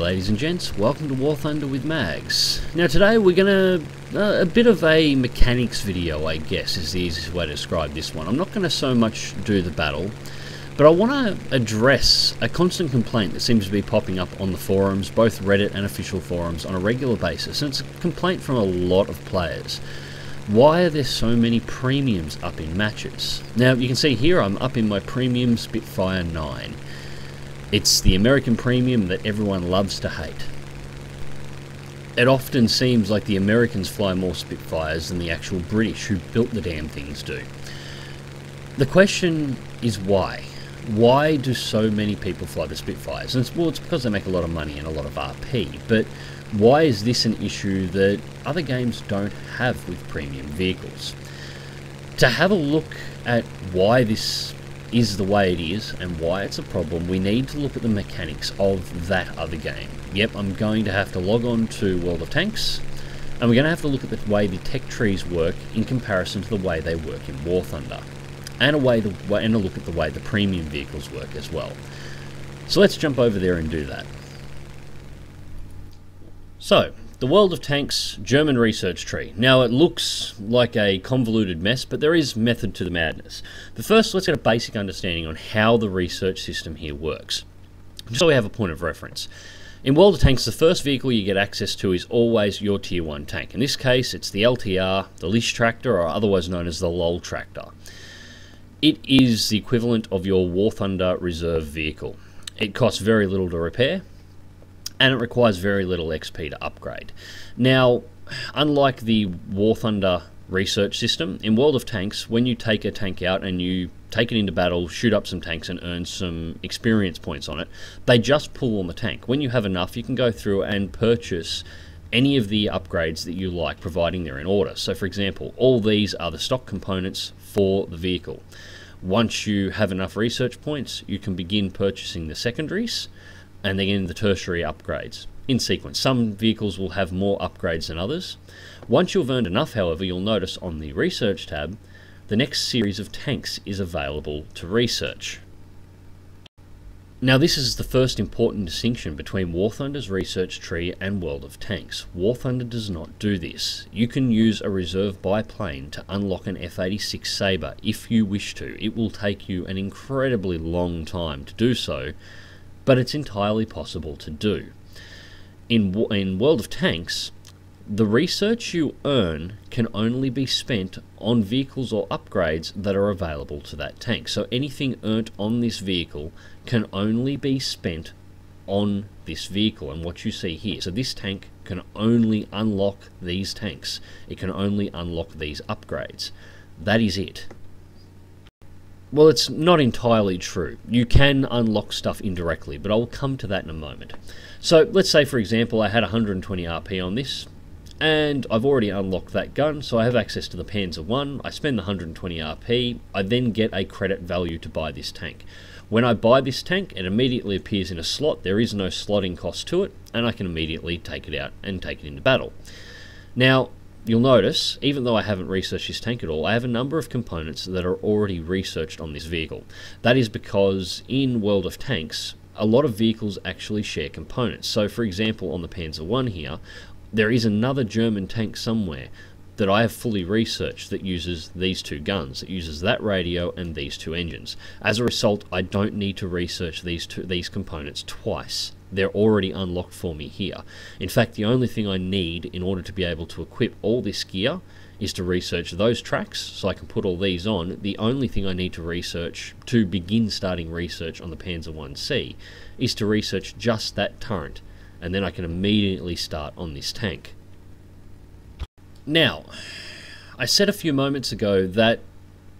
ladies and gents, welcome to War Thunder with Mags. Now today we're gonna, a bit of a mechanics video I guess is the easiest way to describe this one. I'm not gonna so much do the battle, but I want to address a constant complaint that seems to be popping up on the forums, both Reddit and official forums, on a regular basis, and it's a complaint from a lot of players. Why are there so many premiums up in matches? Now you can see here I'm up in my premium Spitfire 9. It's the American premium that everyone loves to hate. It often seems like the Americans fly more Spitfires than the actual British who built the damn things do. The question is why? Why do so many people fly the Spitfires? And it's because they make a lot of money and a lot of RP, but why is this an issue that other games don't have with premium vehicles? To have a look at why this is the way it is and why it's a problem, we need to look at the mechanics of that other game. Yep, I'm going to have to log on to World of Tanks, and we're going to have to look at the way the tech trees work in comparison to the way they work in War Thunder, and a look at the way the premium vehicles work as well. So let's jump over there and do that. So, the World of Tanks German research tree. Now it looks like a convoluted mess, but there is method to the madness. But first let's get a basic understanding on how the research system here works, just so we have a point of reference. In World of Tanks, the first vehicle you get access to is always your Tier 1 tank. In this case it's the LTR, the Lish Tractor, or otherwise known as the LOL Tractor. It is the equivalent of your War Thunder reserve vehicle. It costs very little to repair, and it requires very little XP to upgrade. Now, unlike the War Thunder research system, in World of Tanks, when you take a tank out and you take it into battle, shoot up some tanks and earn some experience points on it, they just pull on the tank. When you have enough, you can go through and purchase any of the upgrades that you like, providing they're in order. So for example, all these are the stock components for the vehicle. Once you have enough research points, you can begin purchasing the secondaries, and then the tertiary upgrades in sequence. Some vehicles will have more upgrades than others. Once you've earned enough, however, you'll notice on the research tab, the next series of tanks is available to research. Now this is the first important distinction between War Thunder's research tree and World of Tanks. War Thunder does not do this. You can use a reserve biplane to unlock an F-86 Sabre if you wish to. It will take you an incredibly long time to do so, but it's entirely possible to do. In World of Tanks, the research you earn can only be spent on vehicles or upgrades that are available to that tank. So anything earned on this vehicle can only be spent on this vehicle and what you see here. So this tank can only unlock these tanks. It can only unlock these upgrades. That is it. Well, it's not entirely true. You can unlock stuff indirectly, but I'll come to that in a moment. So let's say, for example, I had 120 RP on this, and I've already unlocked that gun, so I have access to the Panzer 1. I spend the 120 RP, I then get a credit value to buy this tank. When I buy this tank, it immediately appears in a slot. There is no slotting cost to it, and I can immediately take it out and take it into battle. Now, you'll notice, even though I haven't researched this tank at all, I have a number of components that are already researched on this vehicle. That is because in World of Tanks, a lot of vehicles actually share components. So for example, on the Panzer 1 here, there is another German tank somewhere that I have fully researched that uses these two guns, that uses that radio and these two engines. As a result, I don't need to research these components twice. They're already unlocked for me here. In fact, the only thing I need in order to be able to equip all this gear is to research those tracks, so I can put all these on. The only thing I need to research to begin starting research on the Panzer 1C is to research just that turret, and then I can immediately start on this tank. Now, I said a few moments ago that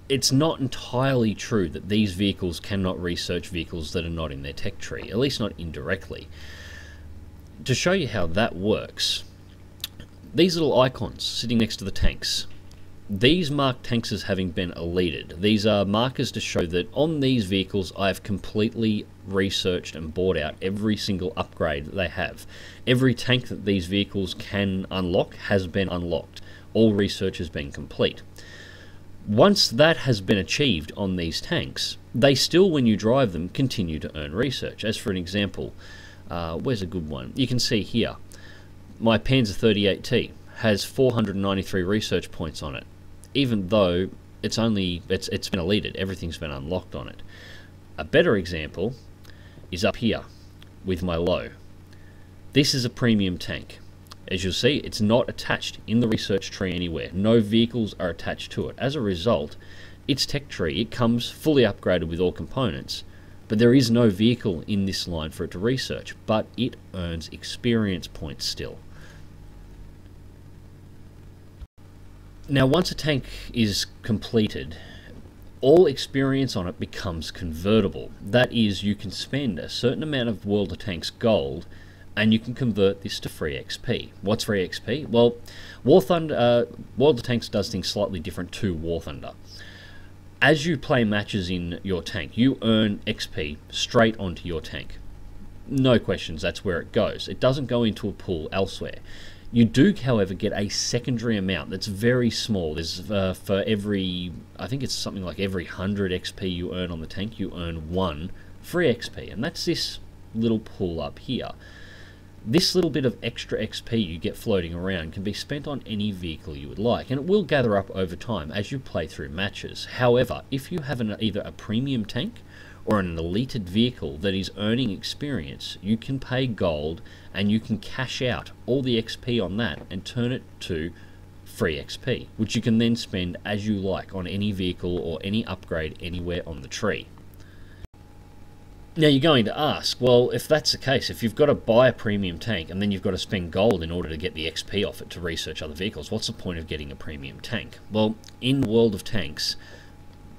it's not entirely true that these vehicles cannot research vehicles that are not in their tech tree, at least not indirectly. To show you how that works, these little icons sitting next to the tanks, these mark tanks as having been eluded. These are markers to show that on these vehicles I have completely researched and bought out every single upgrade that they have. Every tank that these vehicles can unlock has been unlocked. All research has been complete. Once that has been achieved on these tanks, they still, when you drive them, continue to earn research. As for an example, Where's a good one? You can see here, my Panzer 38T has 493 research points on it, even though it's been eliteed, everything's been unlocked on it. A better example is up here with my low. This is a premium tank. As you'll see, it's not attached in the research tree anywhere. No vehicles are attached to it. As a result, its tech tree, it comes fully upgraded with all components, but there is no vehicle in this line for it to research, but it earns experience points still. Now, once a tank is completed, all experience on it becomes convertible. That is, you can spend a certain amount of World of Tanks gold and you can convert this to free XP. What's free XP? Well, World of Tanks does things slightly different to War Thunder. As you play matches in your tank, you earn XP straight onto your tank. No questions, that's where it goes. It doesn't go into a pool elsewhere. You do, however, get a secondary amount that's very small. There's for every, I think it's something like every 100 XP you earn on the tank, you earn 1 free XP, and that's this little pool up here. This little bit of extra XP you get floating around can be spent on any vehicle you would like, and it will gather up over time as you play through matches. However, if you have either a premium tank or an eliteed vehicle that is earning experience, you can pay gold and you can cash out all the XP on that and turn it to free XP, which you can then spend as you like on any vehicle or any upgrade anywhere on the tree. Now you're going to ask, well, if that's the case, if you've got to buy a premium tank and then you've got to spend gold in order to get the XP off it to research other vehicles, what's the point of getting a premium tank? Well, in World of Tanks,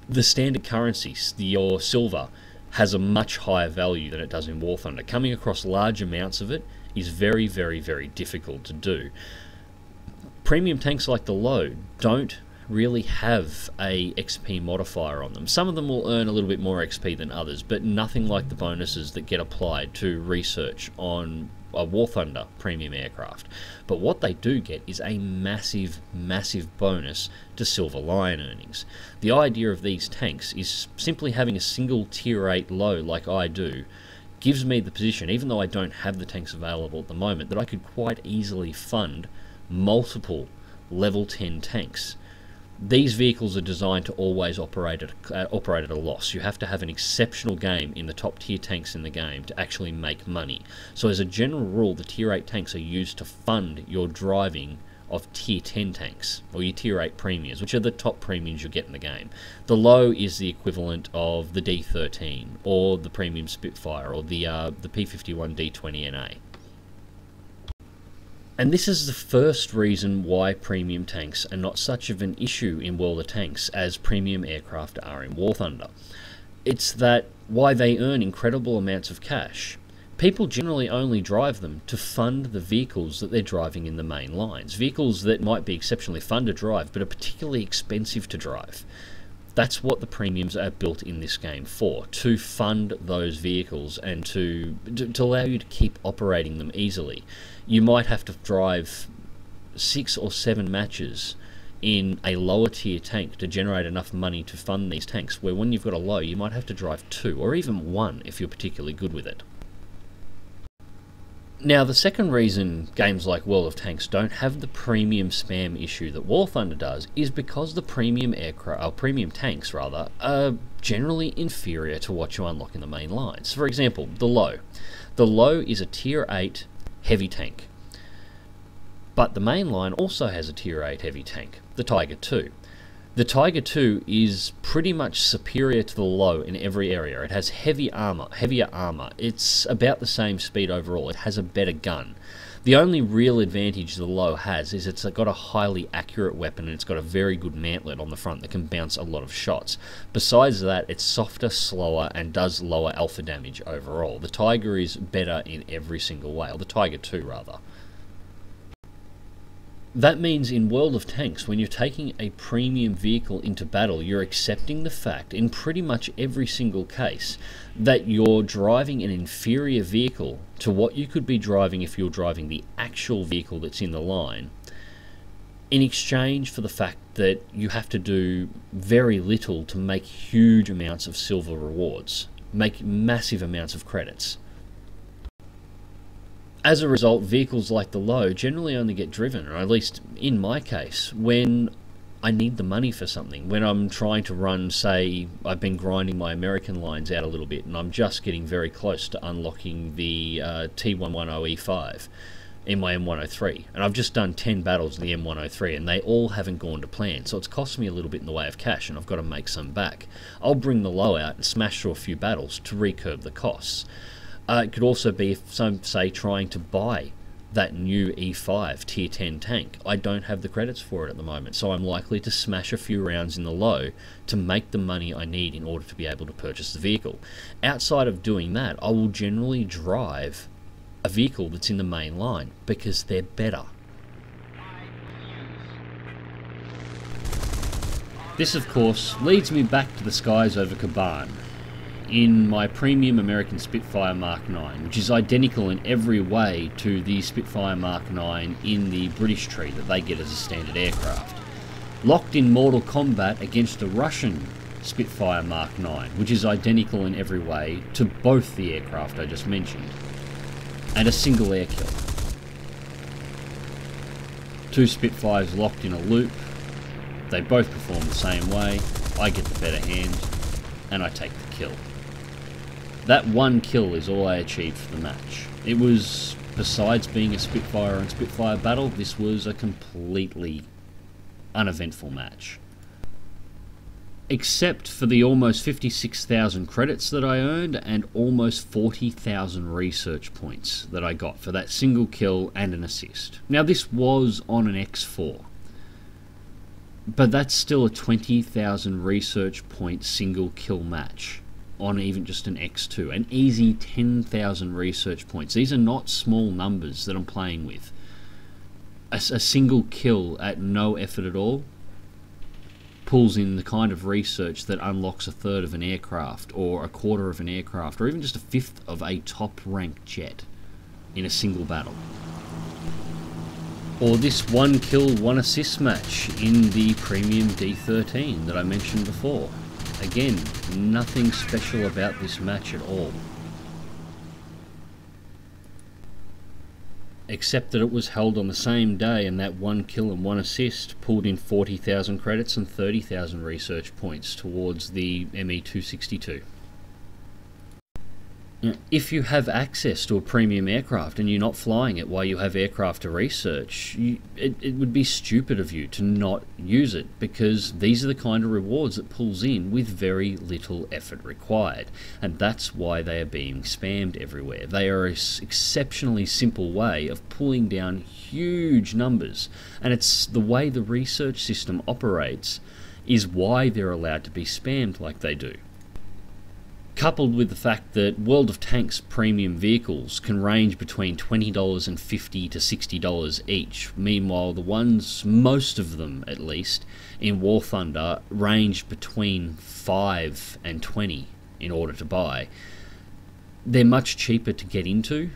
the standard currency, your silver, has a much higher value than it does in War Thunder. Coming across large amounts of it is very, very, very difficult to do. Premium tanks like the low don't really have a XP modifier on them. Some of them will earn a little bit more XP than others, but nothing like the bonuses that get applied to research on a War Thunder premium aircraft. But what they do get is a massive, massive bonus to Silver Lion earnings. The idea of these tanks is simply having a single tier 8 low like I do gives me the position, even though I don't have the tanks available at the moment, that I could quite easily fund multiple level 10 tanks. These vehicles are designed to always operate at a loss. You have to have an exceptional game in the top tier tanks in the game to actually make money. So as a general rule, the tier 8 tanks are used to fund your driving of tier 10 tanks, or your tier 8 premiums, which are the top premiums you get in the game. The low is the equivalent of the D13, or the premium Spitfire, or the P51 D20 NA. And this is the first reason why premium tanks are not such of an issue in World of Tanks as premium aircraft are in War Thunder. It's that why they earn incredible amounts of cash. People generally only drive them to fund the vehicles that they're driving in the main lines. Vehicles that might be exceptionally fun to drive, but are particularly expensive to drive. That's what the premiums are built in this game for, to fund those vehicles and to allow you to keep operating them easily. You might have to drive 6 or 7 matches in a lower tier tank to generate enough money to fund these tanks, where when you've got a low, you might have to drive 2 or even 1 if you're particularly good with it. Now, the second reason games like World of Tanks don't have the premium spam issue that War Thunder does is because the premium tanks are generally inferior to what you unlock in the main lines. For example, the low. The low is a tier 8 heavy tank, but the main line also has a tier 8 heavy tank, the Tiger II. The Tiger II is pretty much superior to the low in every area. It has heavier armor. It's about the same speed overall. It has a better gun. The only real advantage the low has is it's got a highly accurate weapon, and it's got a very good mantlet on the front that can bounce a lot of shots. Besides that, it's softer, slower, and does lower alpha damage overall. The Tiger is better in every single way, or the Tiger II rather. That means in World of Tanks, when you're taking a premium vehicle into battle, you're accepting the fact, in pretty much every single case, that you're driving an inferior vehicle to what you could be driving if you're driving the actual vehicle that's in the line, in exchange for the fact that you have to do very little to make huge amounts of silver rewards, make massive amounts of credits. As a result, vehicles like the Low generally only get driven, or at least in my case, when I need the money for something. When I'm trying to run, say, I've been grinding my American lines out a little bit and I'm just getting very close to unlocking the T110E5 in my M103, and I've just done 10 battles in the M103 and they all haven't gone to plan, so it's cost me a little bit in the way of cash and I've got to make some back. I'll bring the Low out and smash through a few battles to recurve the costs. It could also be if some, say, trying to buy that new E5 tier 10 tank. I don't have the credits for it at the moment, so I'm likely to smash a few rounds in the Low to make the money I need in order to be able to purchase the vehicle. Outside of doing that, I will generally drive a vehicle that's in the main line because they're better. This, of course, leads me back to the skies over Kaban in my premium American Spitfire Mark 9, which is identical in every way to the Spitfire Mark 9 in the British tree that they get as a standard aircraft. Locked in mortal combat against the Russian Spitfire Mark 9, which is identical in every way to both the aircraft I just mentioned, and a single air kill. Two Spitfires locked in a loop, they both perform the same way, I get the better hand, and I take the kill. That one kill is all I achieved for the match. It was, besides being a Spitfire and Spitfire battle, this was a completely uneventful match. Except for the almost 56,000 credits that I earned and almost 40,000 research points that I got for that single kill and an assist. Now this was on an X4, but that's still a 20,000 research point single kill match on even just an X2, an easy 10,000 research points. These are not small numbers that I'm playing with. A single kill at no effort at all pulls in the kind of research that unlocks a third of an aircraft, or a quarter of an aircraft, or even just a fifth of a top-ranked jet in a single battle. Or this one kill, one assist match in the premium D13 that I mentioned before. Again, nothing special about this match at all, except that it was held on the same day, and that one kill and one assist pulled in 40,000 credits and 30,000 research points towards the ME262. Now, if you have access to a premium aircraft and you're not flying it while you have aircraft to research, it would be stupid of you to not use it, because these are the kind of rewards that pulls in with very little effort required, and that's why they are being spammed everywhere. They are an exceptionally simple way of pulling down huge numbers, and it's the way the research system operates is why they're allowed to be spammed like they do. Coupled with the fact that World of Tanks premium vehicles can range between $20 and $50 to $60 each. Meanwhile, the ones, most of them at least, in War Thunder range between $5 and $20 in order to buy. They're much cheaper to get into.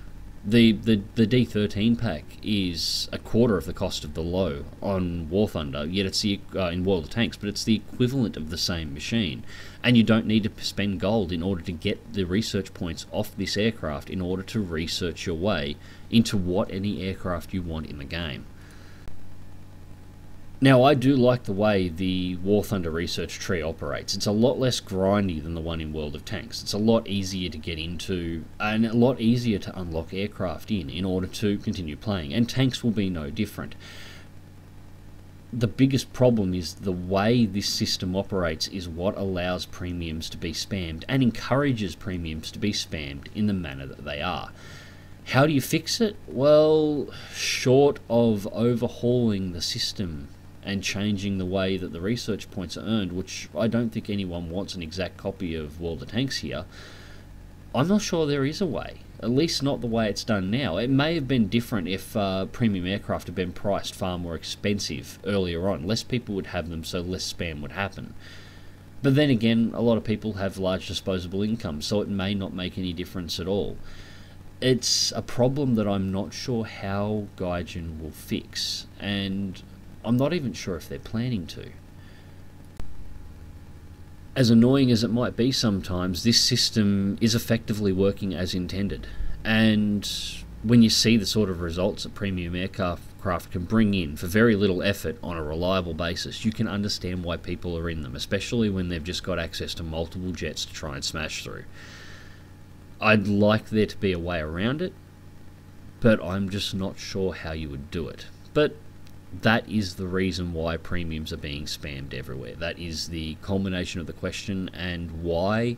The D13 pack is a quarter of the cost of the Low on War Thunder, yet it's the, in World of Tanks, but it's the equivalent of the same machine. And you don't need to spend gold in order to get the research points off this aircraft in order to research your way into what any aircraft you want in the game. Now, I do like the way the War Thunder research tree operates. It's a lot less grindy than the one in World of Tanks. It's a lot easier to get into and a lot easier to unlock aircraft in order to continue playing, and tanks will be no different. The biggest problem is the way this system operates is what allows premiums to be spammed and encourages premiums to be spammed in the manner that they are. How do you fix it? Well, short of overhauling the system and changing the way that the research points are earned, which I don't think anyone wants an exact copy of World of Tanks here, I'm not sure there is a way. At least not the way it's done now. It may have been different if premium aircraft had been priced far more expensive earlier on. Less people would have them, so less spam would happen. But then again, a lot of people have large disposable incomes, so it may not make any difference at all. It's a problem that I'm not sure how Gaijin will fix, and I'm not even sure if they're planning to. As annoying as it might be sometimes, this system is effectively working as intended, and when you see the sort of results that premium aircraft can bring in for very little effort on a reliable basis, you can understand why people are in them, especially when they've just got access to multiple jets to try and smash through. I'd like there to be a way around it, but I'm just not sure how you would do it. But that is the reason why premiums are being spammed everywhere. That is the culmination of the question, and why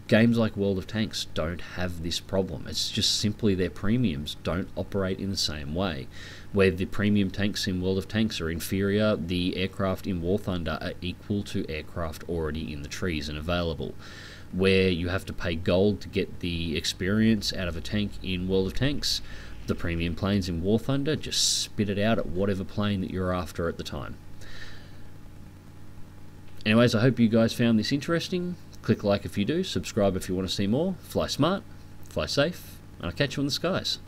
games like World of Tanks don't have this problem. It's just simply their premiums don't operate in the same way. Where the premium tanks in World of Tanks are inferior, the aircraft in War Thunder are equal to aircraft already in the trees and available. Where you have to pay gold to get the experience out of a tank in World of Tanks, the premium planes in War Thunder just spit it out at whatever plane that you're after at the time. Anyways, I hope you guys found this interesting. Click like if you do, subscribe if you want to see more, fly smart, fly safe, and I'll catch you in the skies.